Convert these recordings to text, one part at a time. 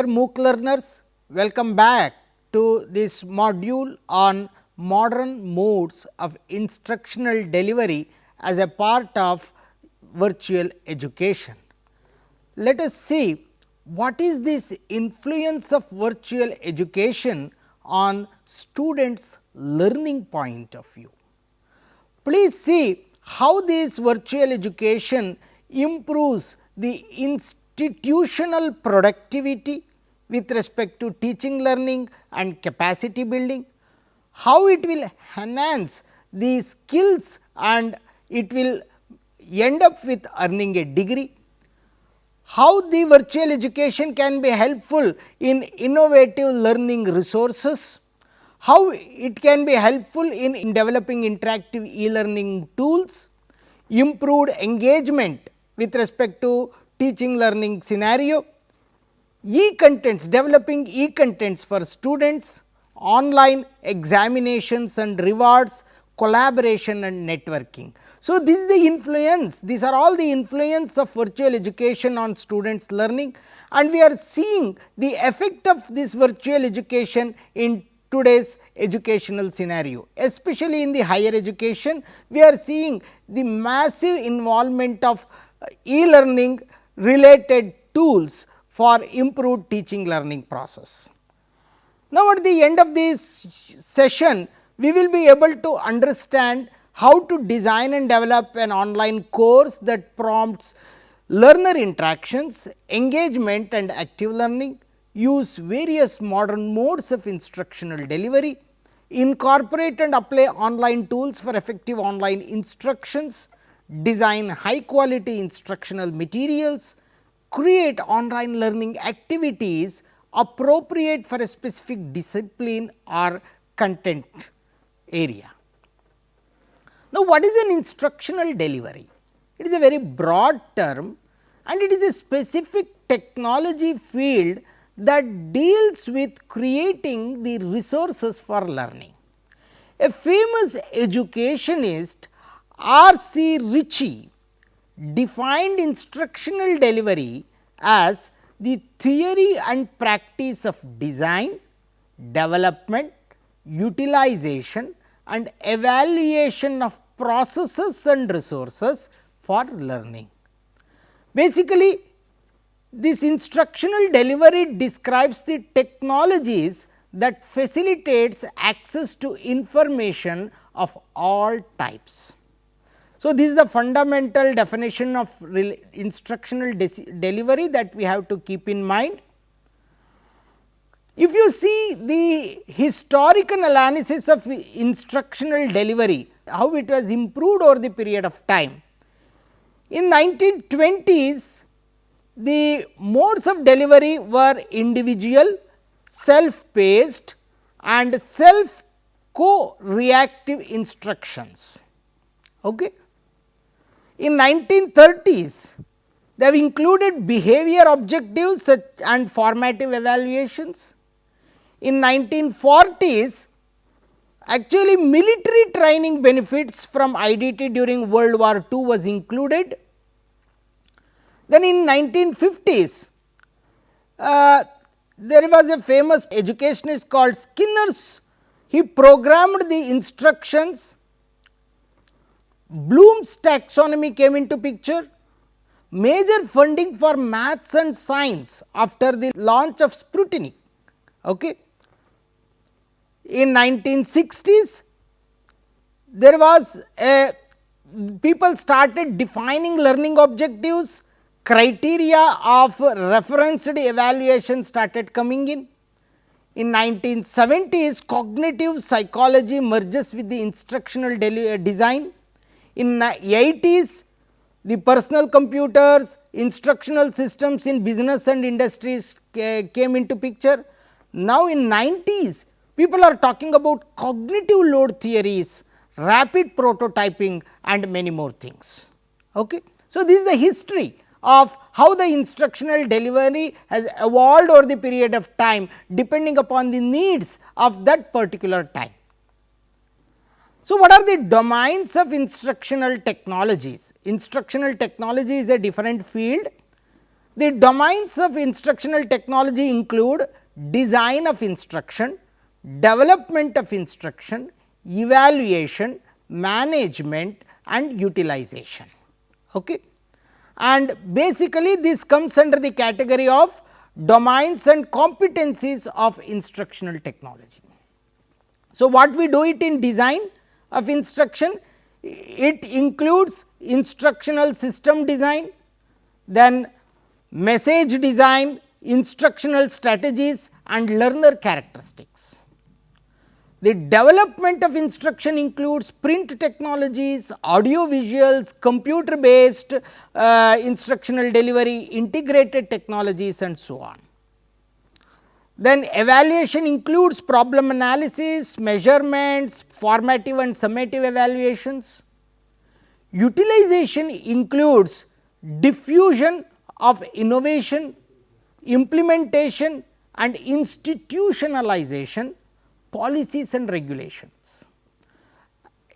dear MOOC learners, welcome back to this module on modern modes of instructional delivery as a part of virtual education. Let us see what is this influence of virtual education on students' learning point of view. Please see how this virtual education improves the institutional productivity with respect to teaching, learning and capacity building, how it will enhance the skills and it will end up with earning a degree, how the virtual education can be helpful in innovative learning resources, how it can be helpful in developing interactive e-learning tools, improved engagement with respect to teaching learning scenario, e-contents, developing e-contents for students, online examinations and rewards, collaboration and networking. So, this is the influence, these are all the influence of virtual education on students' learning, and we are seeing the effect of this virtual education in today's educational scenario. Especially in the higher education, we are seeing the massive involvement of e-learning related tools for improved teaching learning process. Now, at the end of this session, we will be able to understand how to design and develop an online course that prompts learner interactions, engagement and active learning, use various modern modes of instructional delivery, incorporate and apply online tools for effective online instructions, design high quality instructional materials, create online learning activities appropriate for a specific discipline or content area. Now, what is an instructional delivery? It is a very broad term and it is a specific technology field that deals with creating the resources for learning. A famous educationist R.C. Ritchie defined instructional delivery as the theory and practice of design, development, utilization and evaluation of processes and resources for learning. Basically, this instructional delivery describes the technologies that facilitates access to information of all types. So, this is the fundamental definition of instructional delivery that we have to keep in mind. If you see the historical analysis of instructional delivery, how it was improved over the period of time. In 1920s, the modes of delivery were individual, self-paced and self-co-reactive instructions. Okay. In 1930s, they have included behavior objectives and formative evaluations. In 1940s, actually military training benefits from IDT during World War II was included. Then in 1950s, there was a famous educationist called Skinner. He programmed the instructions. Bloom's taxonomy came into picture. Major funding for maths and science after the launch of Sputnik. Okay. In 1960s, there was a people started defining learning objectives, criteria of referenced evaluation started coming in. In 1970s, cognitive psychology merges with the instructional design. In 80s, the personal computers, instructional systems in business and industries came into picture. Now, in 90s, people are talking about cognitive load theories, rapid prototyping and many more things. Okay. So, this is the history of how the instructional delivery has evolved over the period of time depending upon the needs of that particular time. So, what are the domains of instructional technologies? Instructional technology is a different field. The domains of instructional technology include design of instruction, development of instruction, evaluation, management and utilization. Okay. And basically this comes under the category of domains and competencies of instructional technology. So, what we do it in design of instruction? It includes instructional system design, then message design, instructional strategies and learner characteristics. The development of instruction includes print technologies, audio visuals, computer based instructional delivery, integrated technologies and so on. Then evaluation includes problem analysis, measurements, formative and summative evaluations. Utilization includes diffusion of innovation, implementation and institutionalization, policies and regulations.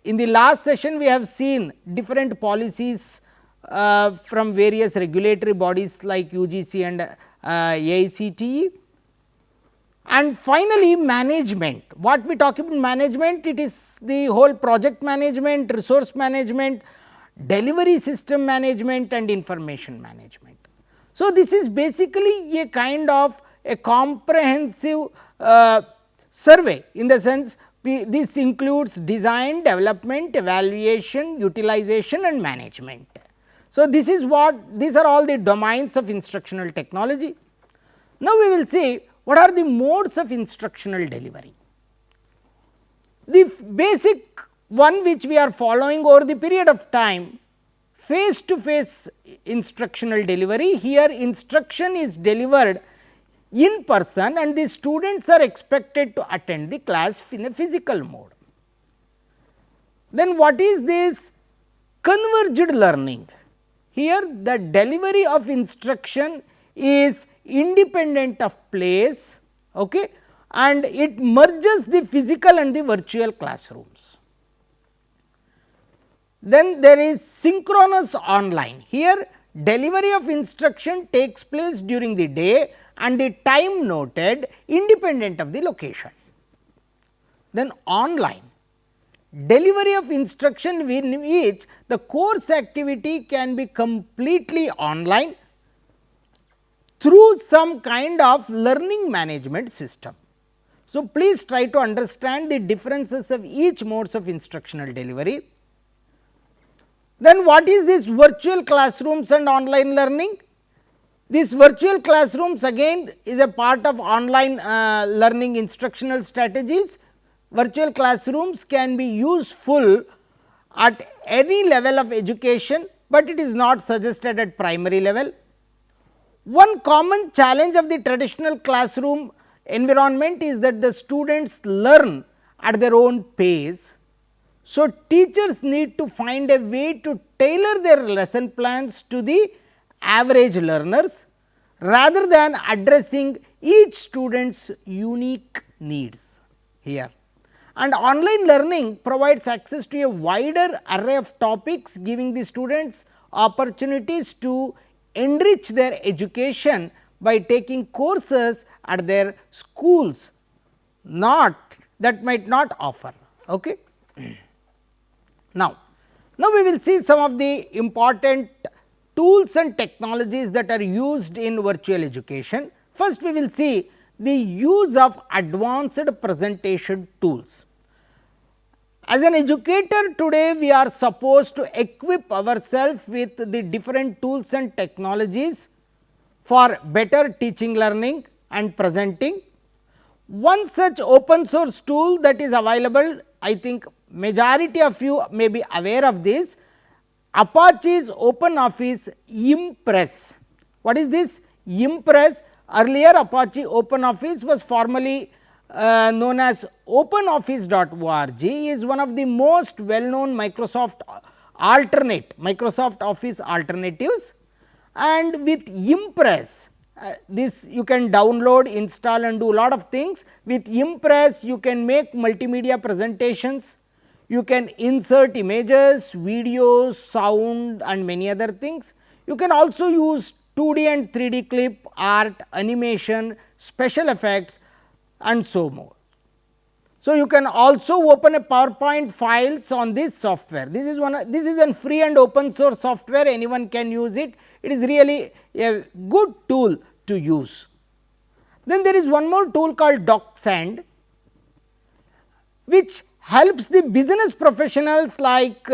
In the last session we have seen different policies from various regulatory bodies like UGC and AICTE. And finally, management. What we talk about management? It is the whole project management, resource management, delivery system management and information management. So, this is basically a kind of a comprehensive survey, in the sense this includes design, development, evaluation, utilization and management. So, this is what these are all the domains of instructional technology. Now, we will see what are the modes of instructional delivery. The basic one which we are following over the period of time, face to face instructional delivery. Here instruction is delivered in person and the students are expected to attend the class in a physical mode. Then what is this converged learning? Here the delivery of instruction is independent of place, okay, and it merges the physical and the virtual classrooms. Then there is synchronous online. Here delivery of instruction takes place during the day and the time noted independent of the location. Then online delivery of instruction in which the course activity can be completely online through some kind of learning management system. So, please try to understand the differences of each modes of instructional delivery. Then what is this virtual classrooms and online learning? This virtual classrooms again is a part of online learning instructional strategies. Virtual classrooms can be useful at any level of education, but it is not suggested at primary level. One common challenge of the traditional classroom environment is that the students learn at their own pace. So, teachers need to find a way to tailor their lesson plans to the average learners rather than addressing each student's unique needs here. And online learning provides access to a wider array of topics, giving the students opportunities to enrich their education by taking courses at their schools that might not offer. Okay. Now we will see some of the important tools and technologies that are used in virtual education. First, we will see the use of advanced presentation tools. As an educator today, we are supposed to equip ourselves with the different tools and technologies for better teaching, learning and presenting. One such open source tool that is available, I think majority of you may be aware of this, Apache's OpenOffice Impress. What is this? Impress. Earlier Apache OpenOffice was formerly known as OpenOffice.org, is one of the most well known Microsoft Office alternatives, and with Impress this you can download, install and do a lot of things. With Impress you can make multimedia presentations, you can insert images, videos, sound and many other things. You can also use 2D and 3D clip, art, animation, special effects and so more. So, you can also open a PowerPoint files on this software. This is a free and open source software, anyone can use it. It is really a good tool to use. Then there is one more tool called DocSend, which helps the business professionals like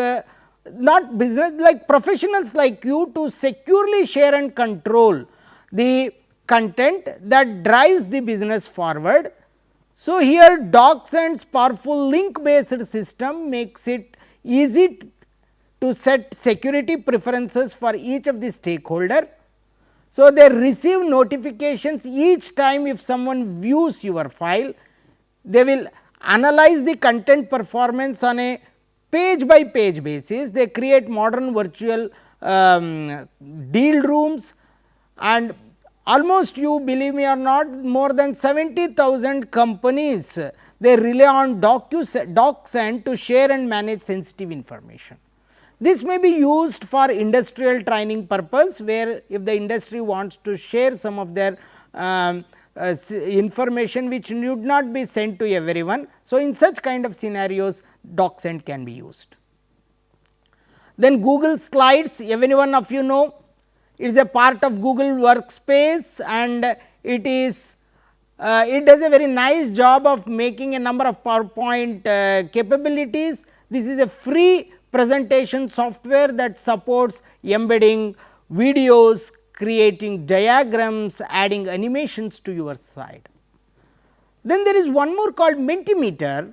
not business, like professionals like you to securely share and control the content that drives the business forward. So, here DocSend's powerful link based system makes it easy to set security preferences for each of the stakeholder. So, they receive notifications each time if someone views your file. They will analyze the content performance on a page by page basis. They create modern virtual deal rooms, and almost, you believe me or not, more than 70,000 companies they rely on DocSend to share and manage sensitive information. This may be used for industrial training purpose, where if the industry wants to share some of their information which need not be sent to everyone. So, in such kind of scenarios DocSend can be used. Then Google Slides, every one of you know, it is a part of Google Workspace, and it is it does a very nice job of making a number of PowerPoint capabilities. This is a free presentation software that supports embedding videos, creating diagrams, adding animations to your slide. Then there is one more called Mentimeter.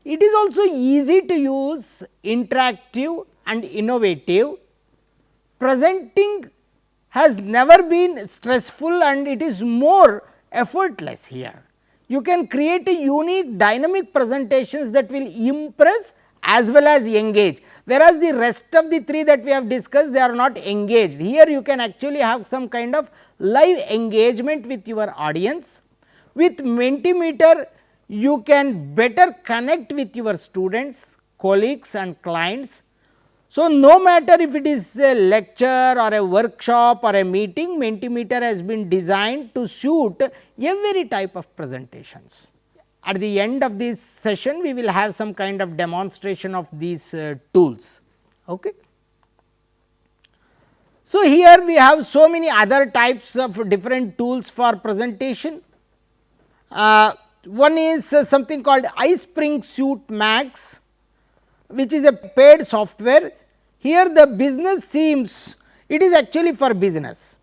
It is also easy to use, interactive and innovative. Presenting has never been stressful and it is more effortless here. You can create a unique dynamic presentations that will impress as well as engage, whereas the rest of the three that we have discussed, they are not engaged. Here you can actually have some kind of live engagement with your audience. With Mentimeter, you can better connect with your students, colleagues and clients. So, no matter if it is a lecture or a workshop or a meeting, Mentimeter has been designed to suit every type of presentations. At the end of this session, we will have some kind of demonstration of these tools. Okay. So, here we have so many other types of different tools for presentation. One is something called iSpring Suite Max, which is a paid software. Here the business seems, it is actually for business.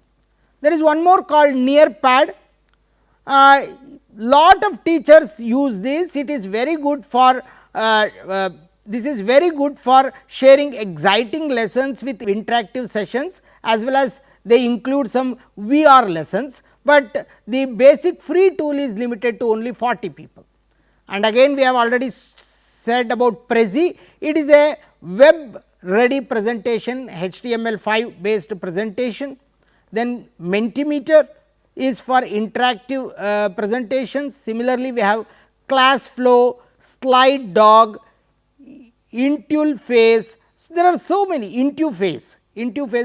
There is one more called Nearpad. Lot of teachers use this. It is very good for this is very good for sharing exciting lessons with interactive sessions, as well as they include some VR lessons, but the basic free tool is limited to only 40 people. And again we have already said about Prezi. It is a web ready presentation, HTML5 based presentation. Then Mentimeter is for interactive presentations. Similarly, we have ClassFlow, SlideDog, Intuiface. So, there are so many Intuiface.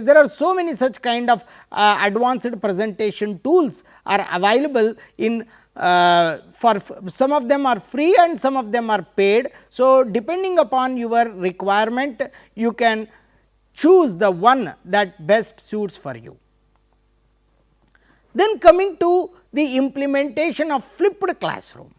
There are so many such kind of advanced presentation tools are available in for some of them are free and some of them are paid. So, depending upon your requirement, you can choose the one that best suits for you. Then coming to the implementation of flipped classroom.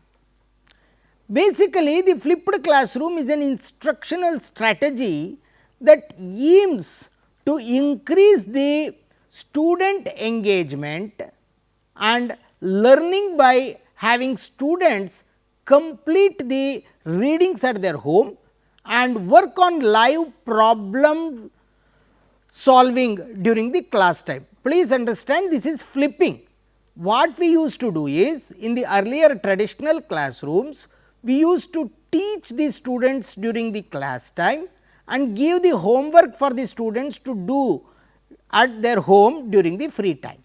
Basically, the flipped classroom is an instructional strategy that aims to increase the student engagement and learning by having students complete the readings at their home and work on live problem solving during the class time. Please understand, this is flipping. What we used to do is, in the earlier traditional classrooms, we used to teach the students during the class time and give the homework for the students to do at their home during the free time.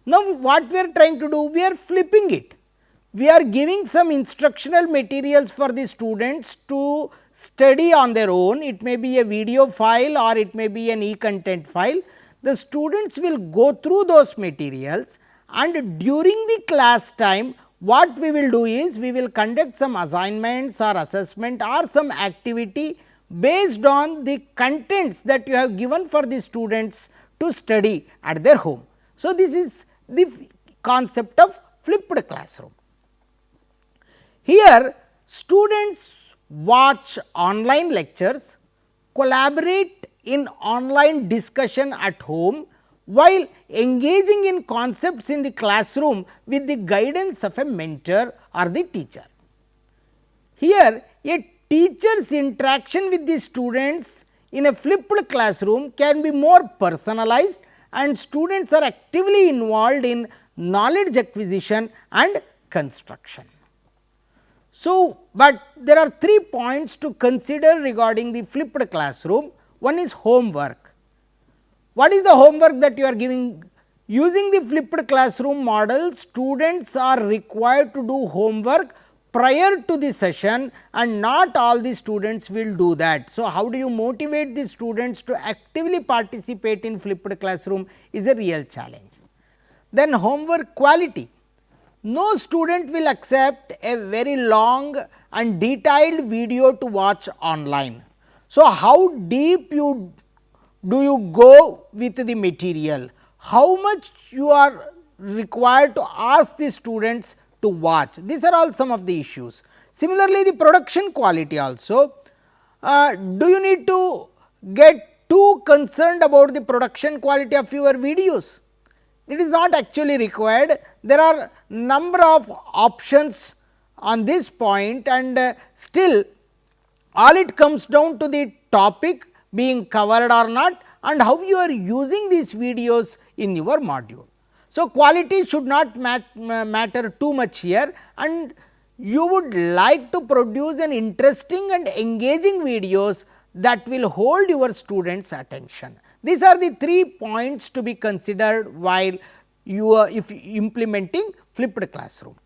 Now, what we are trying to do? We are flipping it. We are giving some instructional materials for the students to study on their own. It may be a video file or it may be an e-content file. the students will go through those materials, and during the class time what we will do is, we will conduct some assignments or assessment or some activity based on the contents that you have given for the students to study at their home. So, this is the concept of flipped classroom. Here students watch online lectures, collaborate in online discussion at home, while engaging in concepts in the classroom with the guidance of a mentor or the teacher. Here a teacher's interaction with the students in a flipped classroom can be more personalized, and students are actively involved in knowledge acquisition and construction. So, but there are 3 points to consider regarding the flipped classroom. One is homework. What is the homework that you are giving? Using the flipped classroom model, students are required to do homework prior to the session, and not all the students will do that. So, how do you motivate the students to actively participate in flipped classroom is a real challenge. Then homework quality. No student will accept a very long and detailed video to watch online. So, how deep do you go with the material? How much you are required to ask the students to watch? These are all some of the issues. Similarly, the production quality also. Do you need to get too concerned about the production quality of your videos? It is not actually required. There are number of options on this point, and still all it comes down to the topic being covered or not, and how you are using these videos in your module. So, quality should not matter too much here, and you would like to produce an interesting and engaging videos that will hold your students' attention. These are the 3 points to be considered while you are implementing flipped classroom.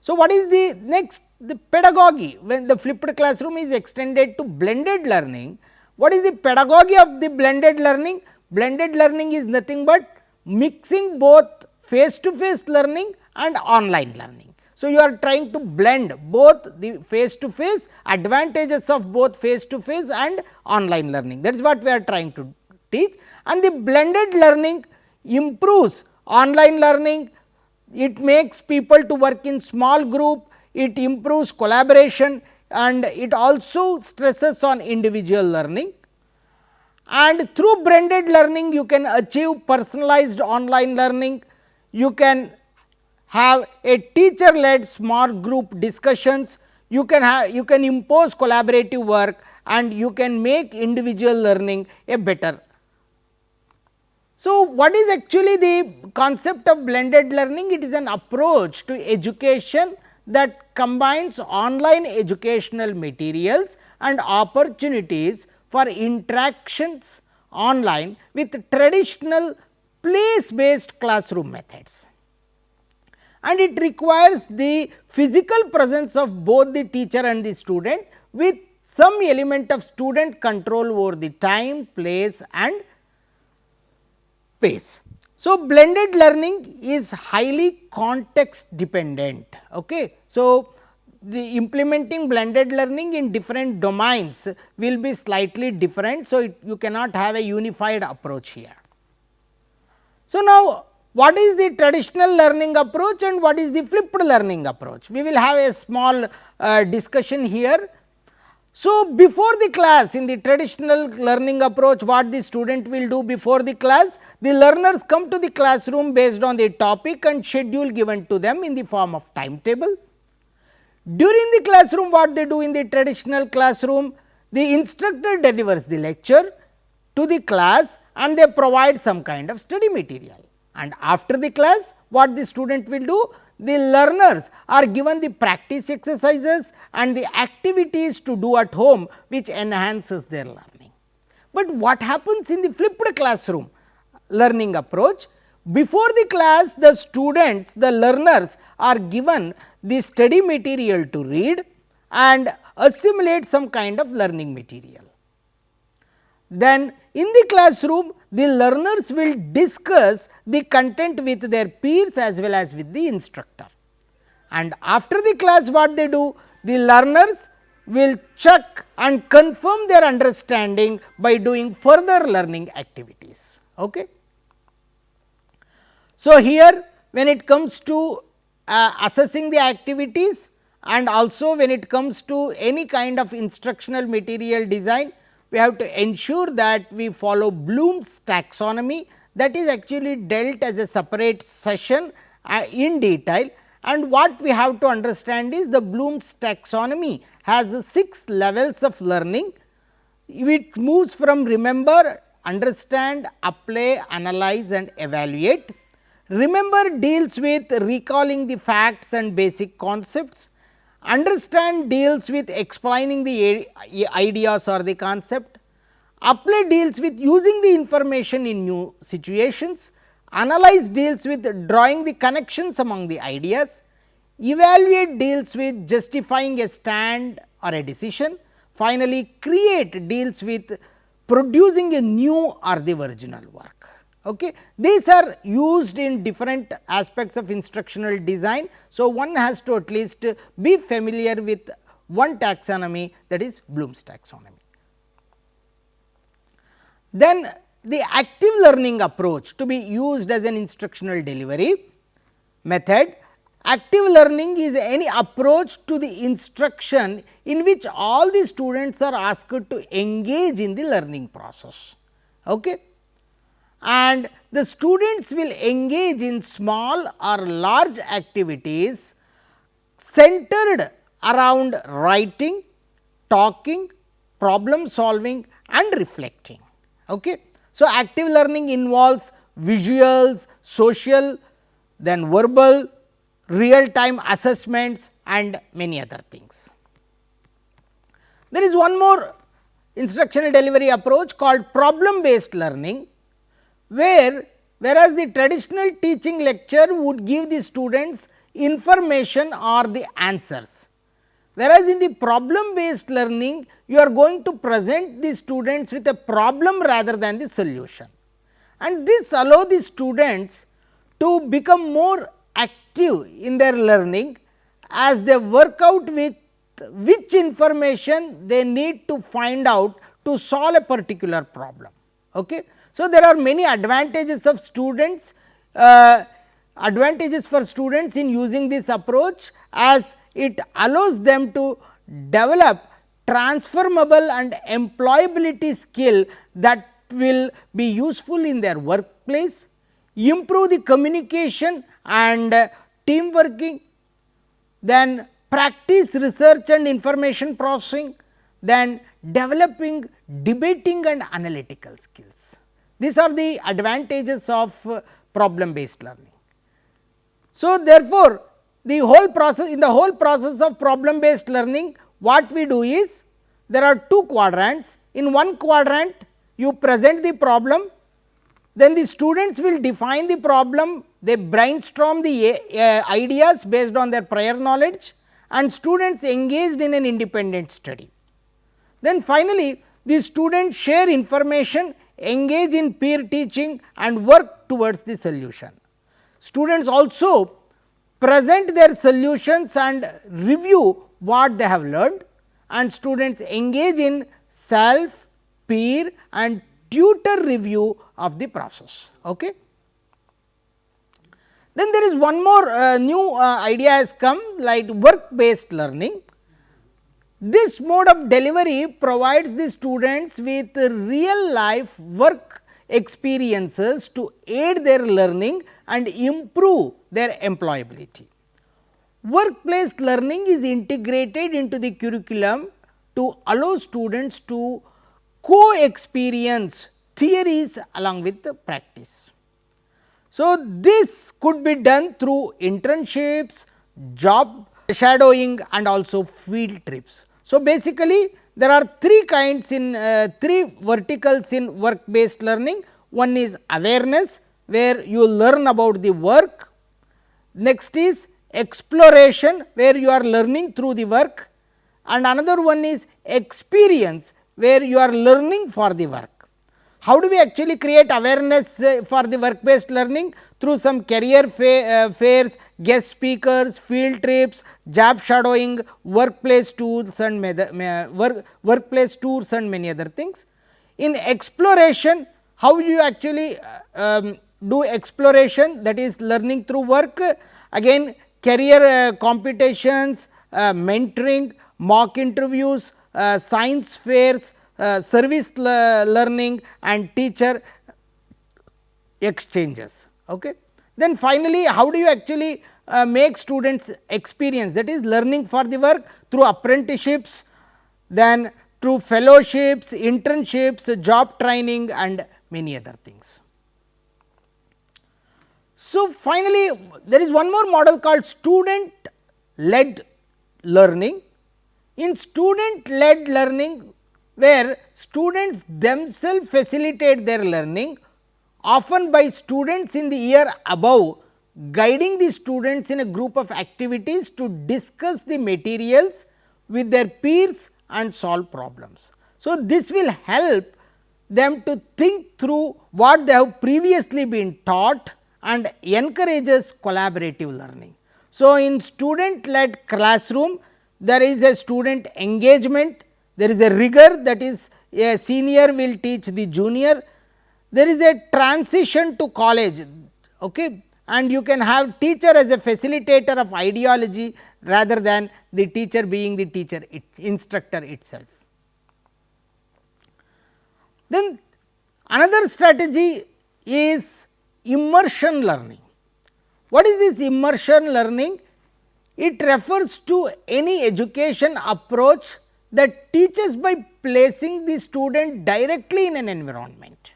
So, what is the next? The pedagogy. When the flipped classroom is extended to blended learning, what is the pedagogy of the blended learning? Blended learning is nothing but mixing both face to face learning and online learning. So, you are trying to blend both the face to face, advantages of both face to face and online learning. That is what we are trying to teach, and the blended learning improves online learning. It makes people to work in small group, it improves collaboration, and it also stresses on individual learning. And through blended learning you can achieve personalized online learning, you can have a teacher led small group discussions, you can impose collaborative work, and you can make individual learning a better. So, what is actually the concept of blended learning? It is an approach to education that combines online educational materials and opportunities for interactions online with traditional place based classroom methods. And it requires the physical presence of both the teacher and the student, with some element of student control over the time, place and pace. So, blended learning is highly context dependent. Okay. So, the implementing blended learning in different domains will be slightly different. So, you cannot have a unified approach here. So, now what is the traditional learning approach and what is the flipped learning approach? We will have a small discussion here. So, before the class, in the traditional learning approach, what the student will do before the class? The learners come to the classroom based on the topic and schedule given to them in the form of timetable. During the classroom, what they do in the traditional classroom? The instructor delivers the lecture to the class and they provide some kind of study material. And after the class, what the student will do? The learners are given the practice exercises and the activities to do at home, which enhances their learning. But what happens in the flipped classroom learning approach? Before the class, the students, the learners are given the study material to read and assimilate some kind of learning material. Then in the classroom, the learners will discuss the content with their peers as well as with the instructor. And after the class, what they do? The learners will check and confirm their understanding by doing further learning activities. Okay. So, here when it comes to assessing the activities and also when it comes to any kind of instructional material design, we have to ensure that we follow Bloom's taxonomy, that is actually dealt as a separate session in detail. And what we have to understand is the Bloom's taxonomy has 6 levels of learning. It moves from remember, understand, apply, analyze and evaluate. Remember deals with recalling the facts and basic concepts. Understand deals with explaining the ideas or the concept. Apply deals with using the information in new situations. Analyze deals with drawing the connections among the ideas. Evaluate deals with justifying a stand or a decision. Finally, create deals with producing a new or the original work. Okay. These are used in different aspects of instructional design. So, one has to at least be familiar with one taxonomy, that is Bloom's taxonomy. Then the active learning approach to be used as an instructional delivery method. Active learning is any approach to the instruction in which all the students are asked to engage in the learning process. Okay. And the students will engage in small or large activities centered around writing, talking, problem solving and reflecting. Okay. So, active learning involves visuals, social, then verbal, real time assessments and many other things. There is one more instructional delivery approach called problem based learning, whereas the traditional teaching lecture would give the students information or the answers, whereas in the problem based learning you are going to present the students with a problem rather than the solution, and this allows the students to become more active in their learning as they work out with which information they need to find out to solve a particular problem. Okay. So, there are many advantages of students, advantages for students in using this approach, as it allows them to develop transferable and employability skill that will be useful in their workplace, improve the communication and team working, then practice research and information processing, then developing debating and analytical skills. These are the advantages of problem based learning. So, therefore, the whole process in the whole process of problem based learning, what we do is there are 2 quadrants. In one quadrant you present the problem, then the students will define the problem, they brainstorm the ideas based on their prior knowledge and students engaged in an independent study. Then finally, the students share information, engage in peer teaching and work towards the solution. Students also present their solutions and review what they have learned, and students engage in self, peer and tutor review of the process. Okay. Then there is one more new idea has come, like work based learning. This mode of delivery provides the students with real life work experiences to aid their learning and improve their employability. Workplace learning is integrated into the curriculum to allow students to co-experience theories along with the practice. So, this could be done through internships, job shadowing and also field trips. So, basically there are 3 kinds in 3 verticals in work based learning. One is awareness, where you learn about the work. Next is exploration, where you are learning through the work, and another one is experience, where you are learning for the work. How do we actually create awareness for the work based learning? Through some career fairs, guest speakers, field trips, job shadowing, workplace tools and workplace tours and many other things. In exploration, how you actually do exploration, that is learning through work? Again, career competitions, mentoring, mock interviews, science fairs, service learning and teacher exchanges. Okay. Then finally, how do you actually make students experience, that is learning for the work? Through apprenticeships, then through fellowships, internships, job training and many other things. So, finally, there is one more model called student led learning. In student led learning, where students themselves facilitate their learning, often by students in the year above, guiding the students in a group of activities to discuss the materials with their peers and solve problems. So, this will help them to think through what they have previously been taught and encourages collaborative learning. So, in student led classroom, there is a student engagement, there is a rigor, that is a senior will teach the junior, there is a transition to college, okay, and you can have teacher as a facilitator of ideology rather than the teacher being the teacher instructor itself. Then another strategy is immersion learning. What is this immersion learning? It refers to any education approach that teaches by placing the student directly in an environment.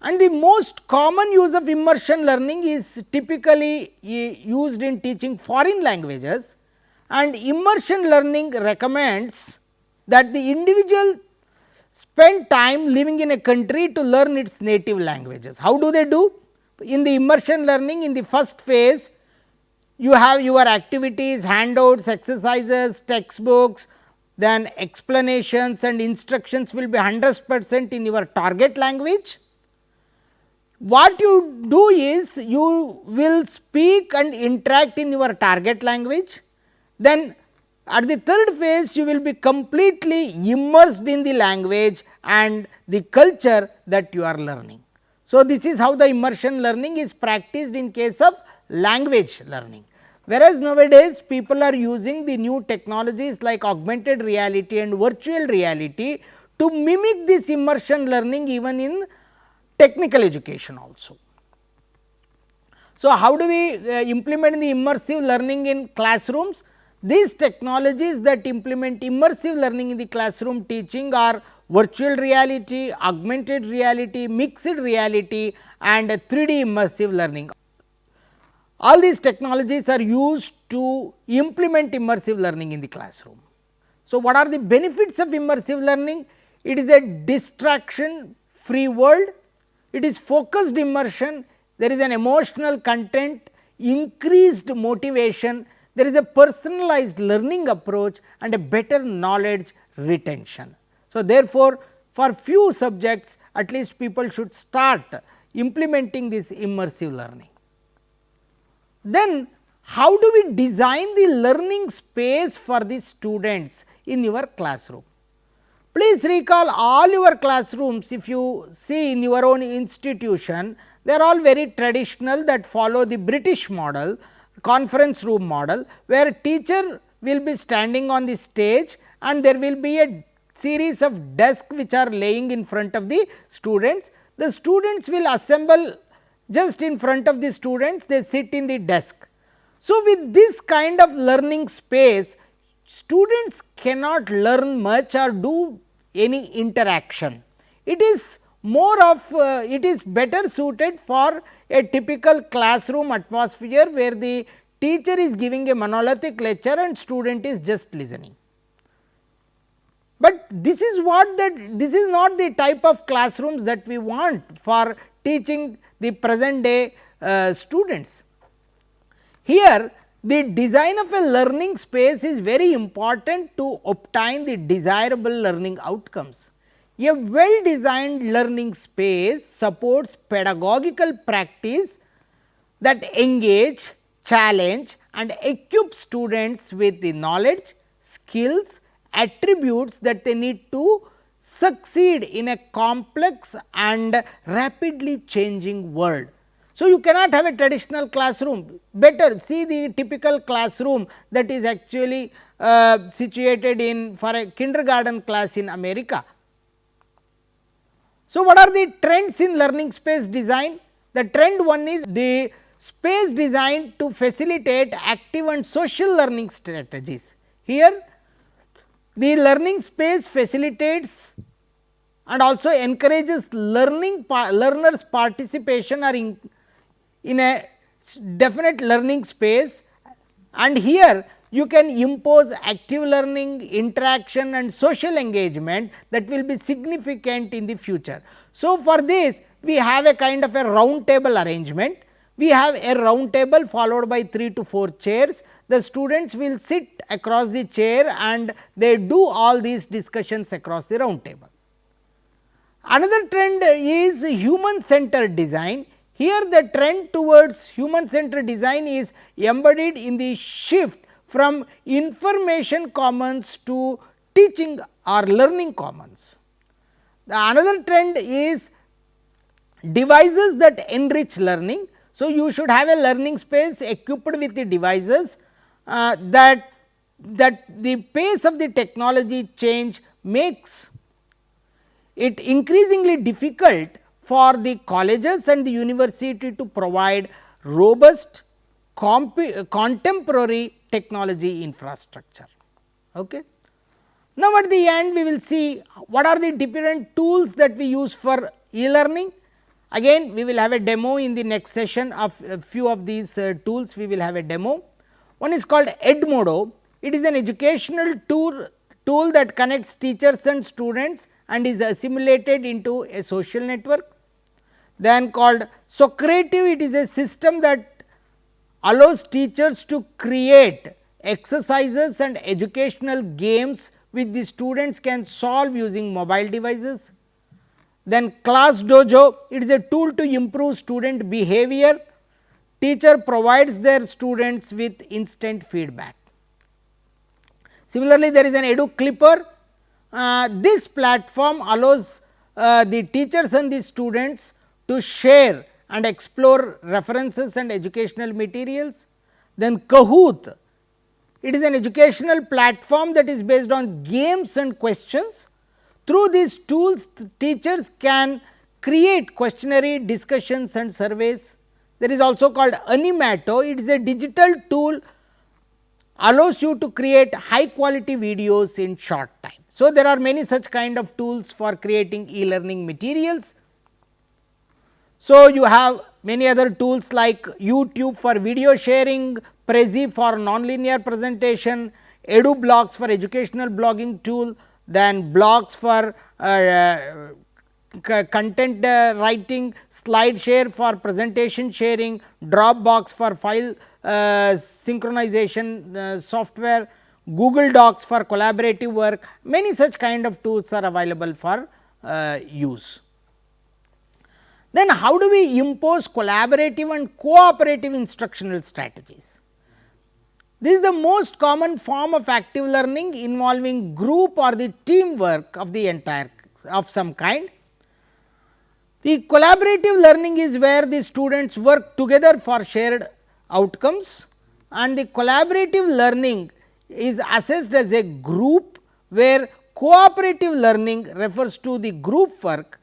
And the most common use of immersion learning is typically used in teaching foreign languages, and immersion learning recommends that the individual spend time living in a country to learn its native languages. How do they do? In the immersion learning, in the first phase, you have your activities, handouts, exercises, textbooks, then explanations and instructions will be 100% in your target language. What you do is, you will speak and interact in your target language. Then at the third phase, you will be completely immersed in the language and the culture that you are learning. So, this is how the immersion learning is practiced in case of language learning. Whereas, nowadays people are using the new technologies like augmented reality and virtual reality to mimic this immersion learning even in technical education also. So, how do we implement the immersive learning in classrooms? These technologies that implement immersive learning in the classroom teaching are virtual reality, augmented reality, mixed reality and 3D immersive learning. All these technologies are used to implement immersive learning in the classroom. So, what are the benefits of immersive learning? It is a distraction free world, it is focused immersion, there is an emotional content, increased motivation, there is a personalized learning approach and a better knowledge retention. So, therefore, for few subjects at least people should start implementing this immersive learning. Then how do we design the learning space for the students in your classroom? Please recall all your classrooms, if you see in your own institution, they are all very traditional that follow the British model, conference room model, where teacher will be standing on the stage and there will be a series of desks which are laying in front of the students. The students will assemble just in front of the students, they sit in the desk. So, with this kind of learning space, students cannot learn much or do any interaction. It is more of it is better suited for a typical classroom atmosphere where the teacher is giving a monolithic lecture and student is just listening. But this is this is not the type of classrooms that we want for teaching the present day students. Here the design of a learning space is very important to obtain the desirable learning outcomes. A well designed learning space supports pedagogical practice that engage, challenge and equip students with the knowledge, skills, attributes that they need to succeed in a complex and rapidly changing world. So, you cannot have a traditional classroom, better see the typical classroom that is actually situated in for a kindergarten class in America. So, what are the trends in learning space design? The trend one is the space designed to facilitate active and social learning strategies. Here the learning space facilitates and also encourages learners participation or in a definite learning space, and here you can impose active learning, interaction and social engagement that will be significant in the future. So, for this we have a kind of a round table arrangement. We have a round table followed by 3 to 4 chairs. The students will sit across the chair and they do all these discussions across the round table. Another trend is human centered design. Here the trend towards human centered design is embodied in the shift from information commons to teaching or learning commons. The another trend is devices that enrich learning. So, you should have a learning space equipped with the devices that the pace of the technology change makes it increasingly difficult for the colleges and the university to provide robust contemporary technology infrastructure. Okay. Now, at the end we will see what are the different tools that we use for e-learning. Again we will have a demo in the next session of a few of these tools. We will have a demo. One is called Edmodo. It is an educational tool that connects teachers and students and is assimilated into a social network. Then called Socrative, it is a system that allows teachers to create exercises and educational games which the students can solve using mobile devices. Then Class Dojo, it is a tool to improve student behavior. Teacher provides their students with instant feedback. Similarly, there is an Edu Clipper. This platform allows the teachers and the students to share and explore references and educational materials. Then Kahoot, it is an educational platform that is based on games and questions. Through these tools, teachers can create questionnaire discussions and surveys. There is also called Animato. It is a digital tool allows you to create high quality videos in short time. So, there are many such kind of tools for creating e-learning materials. So, you have many other tools like YouTube for video sharing, Prezi for nonlinear presentation, EduBlogs for educational blogging tool, then blogs for content writing, SlideShare for presentation sharing, Dropbox for file synchronization software, Google Docs for collaborative work. Many such kind of tools are available for use. Then how do we impose collaborative and cooperative instructional strategies? This is the most common form of active learning involving group or the teamwork of the entire of some kind. The collaborative learning is where the students work together for shared outcomes, and the collaborative learning is assessed as a group, where cooperative learning refers to the group work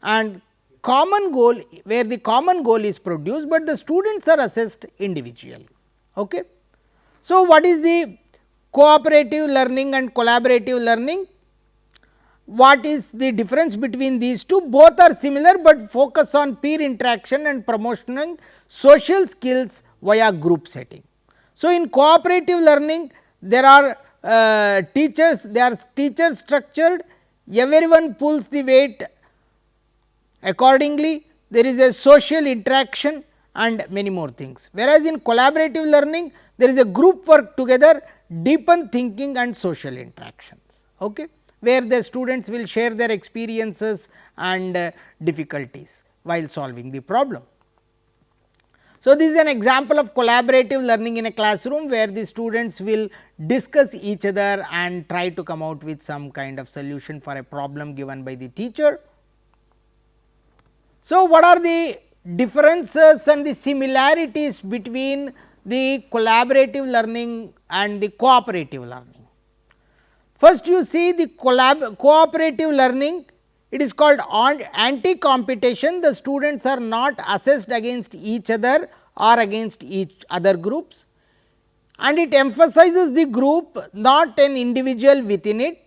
and common goal, where the common goal is produced, but the students are assessed individually. Okay. So, what is the cooperative learning and collaborative learning? What is the difference between these two? Both are similar, but focus on peer interaction and promoting social skills via group setting. So, in cooperative learning there are teachers, they are teacher structured, everyone pulls the weight accordingly, there is a social interaction and many more things. Whereas, in collaborative learning there is a group work together, deepen thinking and social interactions. Okay. where the students will share their experiences and difficulties while solving the problem. So, this is an example of collaborative learning in a classroom, where the students will discuss each other and try to come out with some kind of solution for a problem given by the teacher. So, what are the differences and the similarities between the collaborative learning and the cooperative learning? First, you see the cooperative learning, it is called anti-competition. The students are not assessed against each other or against each other groups, and it emphasizes the group, not an individual within it.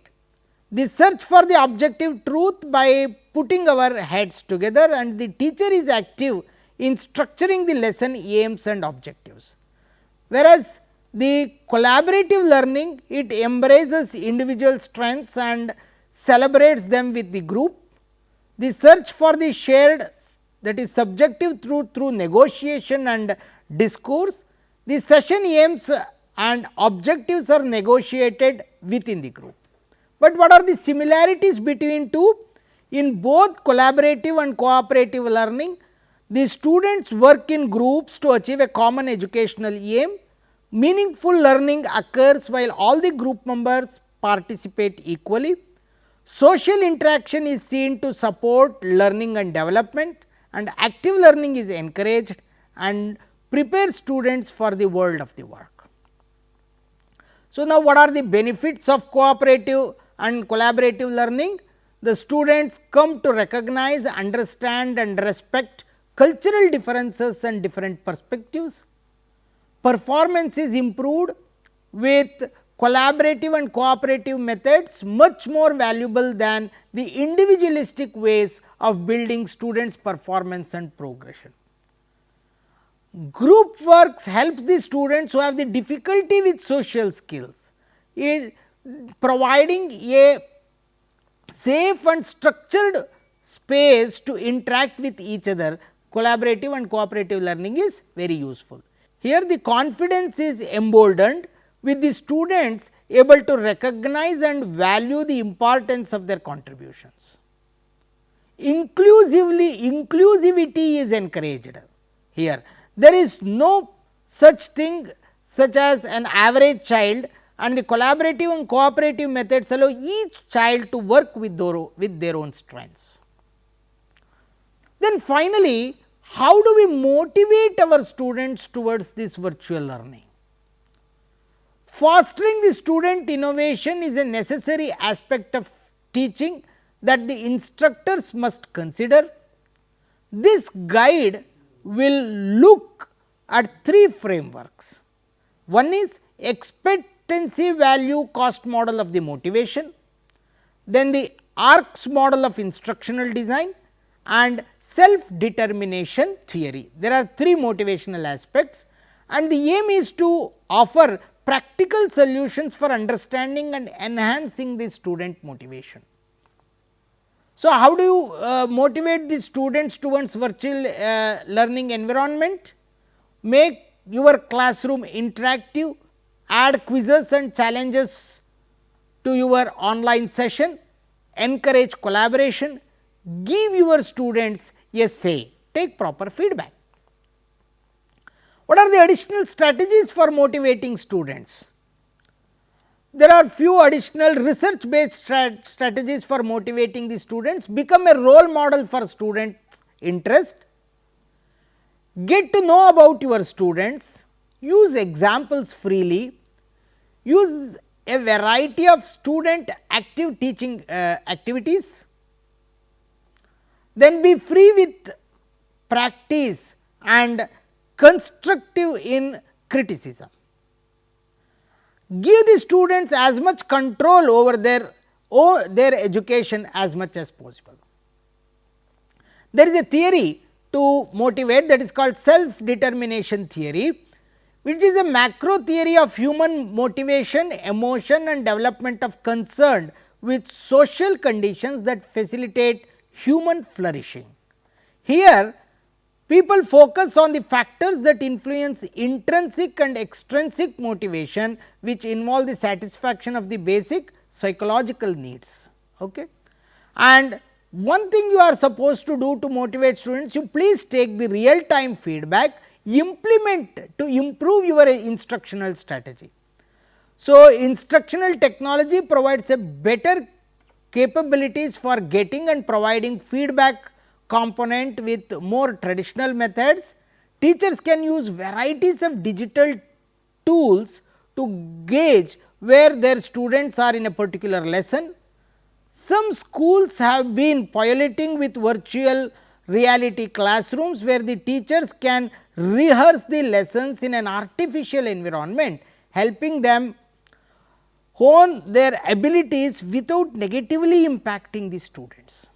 The search for the objective truth by putting our heads together, and the teacher is active in structuring the lesson aims and objectives. Whereas, the collaborative learning, it embraces individual strengths and celebrates them with the group. The search for the shared, that is subjective truth through negotiation and discourse. The session aims and objectives are negotiated within the group. But what are the similarities between two? In both collaborative and cooperative learning, the students work in groups to achieve a common educational aim. Meaningful learning occurs while all the group members participate equally. Social interaction is seen to support learning and development, and active learning is encouraged and prepares students for the world of the work. So, now what are the benefits of cooperative and collaborative learning? The students come to recognize, understand and respect cultural differences and different perspectives. Performance is improved with collaborative and cooperative methods, much more valuable than the individualistic ways of building students' performance and progression. Group works helps the students who have the difficulty with social skills, providing a safe and structured space to interact with each other. Collaborative and cooperative learning is very useful. Here the confidence is emboldened with the students able to recognize and value the importance of their contributions. Inclusivity is encouraged here. There is no such thing such as an average child, and the collaborative and cooperative methods allow each child to work with their own strengths. Then finally, how do we motivate our students towards this virtual learning? Fostering the student innovation is a necessary aspect of teaching that the instructors must consider. This guide will look at three frameworks. One is expectancy value cost model of the motivation, then the ARCS model of instructional design, and self determination theory. There are three motivational aspects, and the aim is to offer practical solutions for understanding and enhancing the student motivation. So, how do you motivate the students towards virtual learning environment? Make your classroom interactive, add quizzes and challenges to your online session, encourage collaboration, give your students a say, take proper feedback. What are the additional strategies for motivating students? There are few additional research based strategies for motivating the students. Become a role model for students' interest, get to know about your students, use examples freely, use a variety of student active teaching activities, then be free with practice and constructive in criticism. Give the students as much control over their education as much as possible. There is a theory to motivate, that is called self determination theory, which is a macro theory of human motivation, emotion and development of concern with social conditions that facilitate human flourishing. Here people focus on the factors that influence intrinsic and extrinsic motivation, which involve the satisfaction of the basic psychological needs. Okay. And one thing you are supposed to do to motivate students, you please take the real time feedback, implement to improve your instructional strategy. So, instructional technology provides a better capabilities for getting and providing feedback component with more traditional methods. Teachers can use varieties of digital tools to gauge where their students are in a particular lesson. Some schools have been piloting with virtual reality classrooms, where the teachers can rehearse the lessons in an artificial environment, helping them hone their abilities without negatively impacting the students.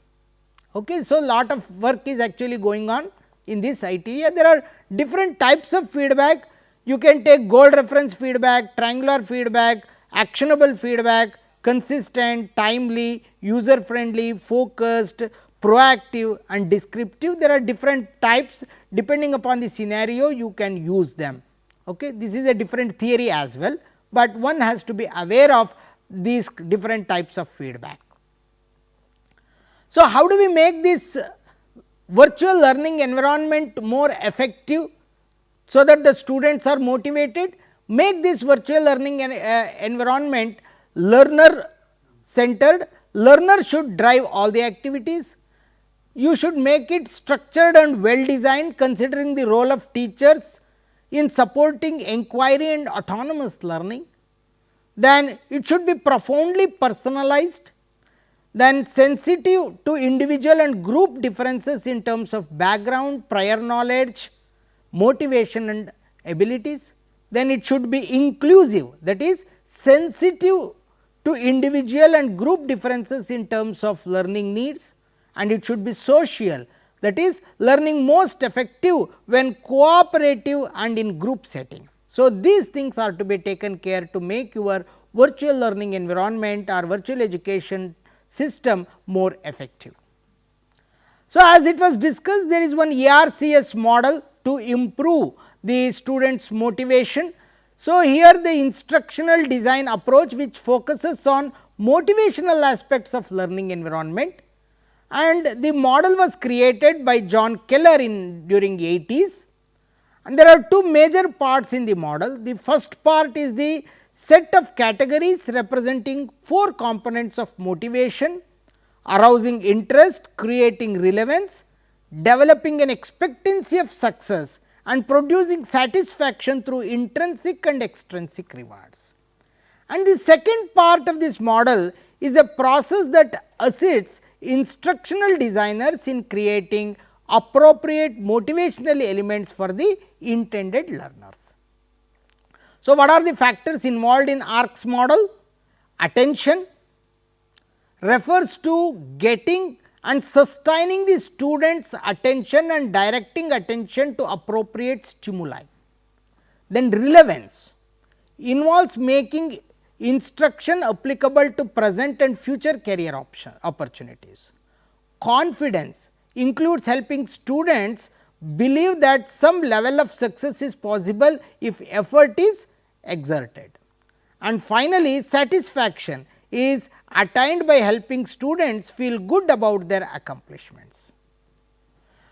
Okay. So, lot of work is actually going on in this area. There are different types of feedback. You can take goal reference feedback, triangular feedback, actionable feedback, consistent, timely, user friendly, focused, proactive and descriptive. There are different types, depending upon the scenario you can use them. Okay. This is a different theory as well, but one has to be aware of these different types of feedback. So, how do we make this virtual learning environment more effective, so that the students are motivated? Make this virtual learning environment learner centered. Learner should drive all the activities. You should make it structured and well designed, considering the role of teachers in supporting inquiry and autonomous learning. Then it should be profoundly personalized, then sensitive to individual and group differences in terms of background, prior knowledge, motivation and abilities. Then it should be inclusive, that is sensitive to individual and group differences in terms of learning needs, and it should be social, that is learning most effective when cooperative and in group setting. So, these things are to be taken care to make your virtual learning environment or virtual education system more effective. So, as it was discussed, there is one ERCS model to improve the students' motivation. So, here the instructional design approach, which focuses on motivational aspects of learning environment, and the model was created by John Keller during 80s, and there are two major parts in the model. The first part is the set of categories representing 4 components of motivation: arousing interest, creating relevance, developing an expectancy of success, and producing satisfaction through intrinsic and extrinsic rewards. And the second part of this model is a process that assists instructional designers in creating appropriate motivational elements for the intended learners. So, what are the factors involved in ARCS model? Attention refers to getting and sustaining the students' attention and directing attention to appropriate stimuli. Then relevance involves making instruction applicable to present and future career opportunities. Confidence includes helping students believe that some level of success is possible if effort is exerted. And finally, satisfaction is attained by helping students feel good about their accomplishments.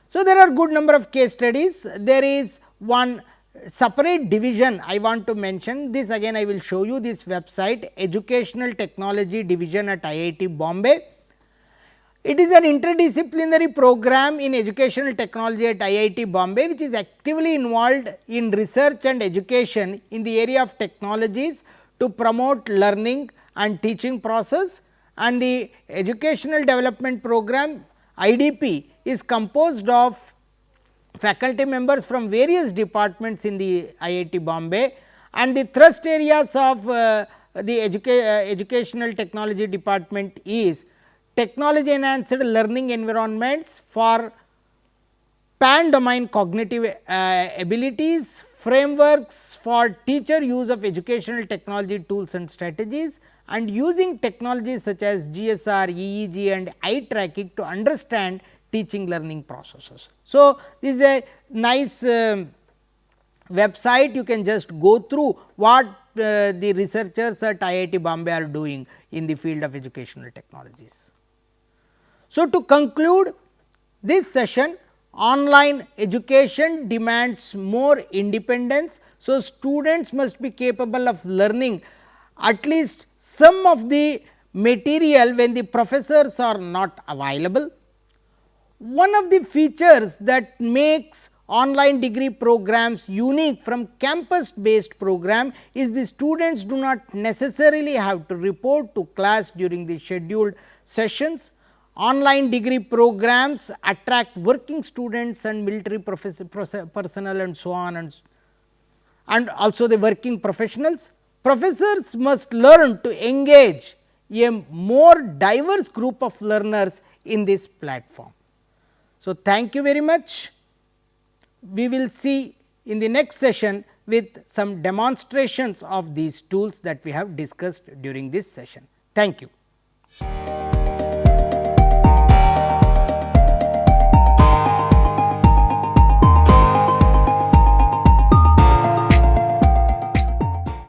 So, there are good number of case studies. There is one separate division I want to mention. This again I will show you this website, Educational Technology Division at IIT Bombay. It is an interdisciplinary program in educational technology at IIT Bombay, which is actively involved in research and education in the area of technologies to promote learning and teaching process. And the educational development program IDP is composed of faculty members from various departments in the IIT Bombay, and the thrust areas of the educational technology department is technology enhanced learning environments for pan domain cognitive abilities, frameworks for teacher use of educational technology tools and strategies, and using technologies such as GSR, EEG and eye tracking to understand teaching learning processes. So, this is a nice website. You can just go through what the researchers at IIT Bombay are doing in the field of educational technologies. So, to conclude this session, online education demands more independence. So, students must be capable of learning at least some of the material when the professors are not available. One of the features that makes online degree programs unique from campus based program is the students do not necessarily have to report to class during the scheduled sessions. Online degree programs attract working students and military personnel and so on, and also the working professionals. Professors must learn to engage a more diverse group of learners in this platform. So, thank you very much. We will see in the next session with some demonstrations of these tools that we have discussed during this session. Thank you.